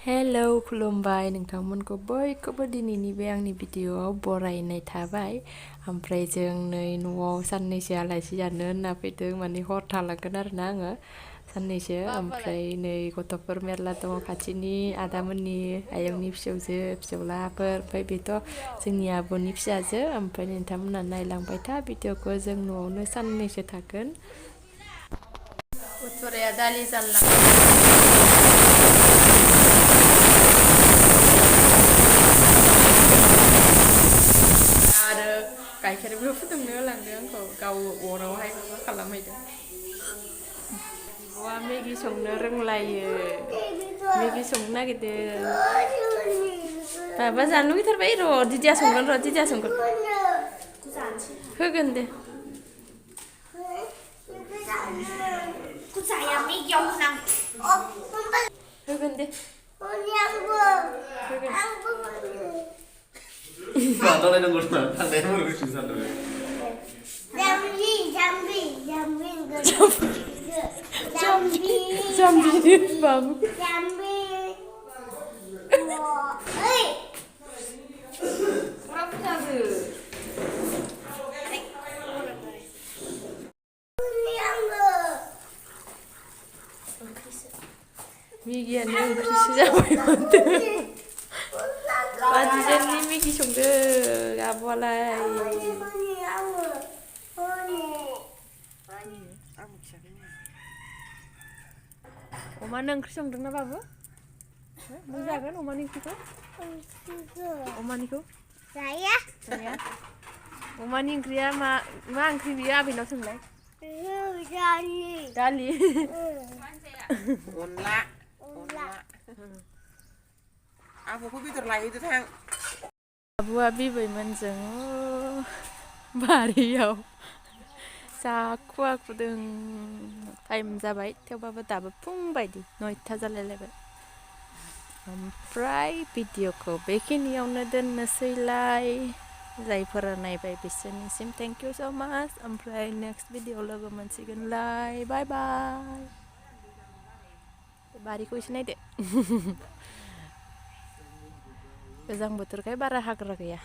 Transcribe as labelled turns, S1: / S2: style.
S1: Hello खुलुमबाय नोंथांमोनखौ बयखौबो दिनैनि बे आंनि भिडिअआव बरायनाय थाबाय। ओमफ्राय जों नै न'आव साननैसो आलासि जानो होनना फैदों, माने हर थालांगोन आरोना आङो साननैसो। ओमफ्राय नै गथ'फोर मेरला दङ खाथिनि, आदामोननि आयंनि फिसौजो फिसौलाफोर, ओमफ्राय बेथ' जोंनि आब'नि फिसाजो। ओमफ्राय नोंथांमोना नायलांबाय था भिडिअखौ, जों न'आवनो साननैसो थागोन। उत्तराया दालि आरो गाइखेरबो फुदुंनो होलांदों आंखौ, गाव अरावहाय माबा खालामहैदों। बिब'आ मेगि संनो रोंलायो, मेगि संनो नागिरदों। माबा जानो लुगैथारबाय, र' दिदिया संगोन, दिदिया संगोन। होगोन दे। होगोन दे। Jambi babu. Migiannya oंख्रिसो जाबाय माथो। बादिजेननि मेगि संदो आब'आलाय। अमानो ओंख्रि संदोंना बाबु? नों जागोन अमानि ओंख्रिखौ? अमानिखौ? जाया। जाया? अमानि ओंख्रिया मा ओंख्रि बियो आबैनाव सोंलाय? दालि। अनला। आबौखौ बेदर लायहैदो थां। आबौआ बिबैमोनजों बारियाव जाखुदों। टाइम जाबाय, थेवबाबो दाबो फुं बायदि 9ता जालायलायबाय। ओमफ्राय भिडिअखौ बेखिनियावनो दोननोसैलाय। जायफोरा नायबाय बिसोरनिसिम थेंक इउ स' माच। ओमफ्राय नेक्स्ट भिडिअ लोगो मोनसिगोनलाय। बाय बाय। बारिखौ एसे नायदो। गोजां बोथोरखाय बारा हाग्रा गैया।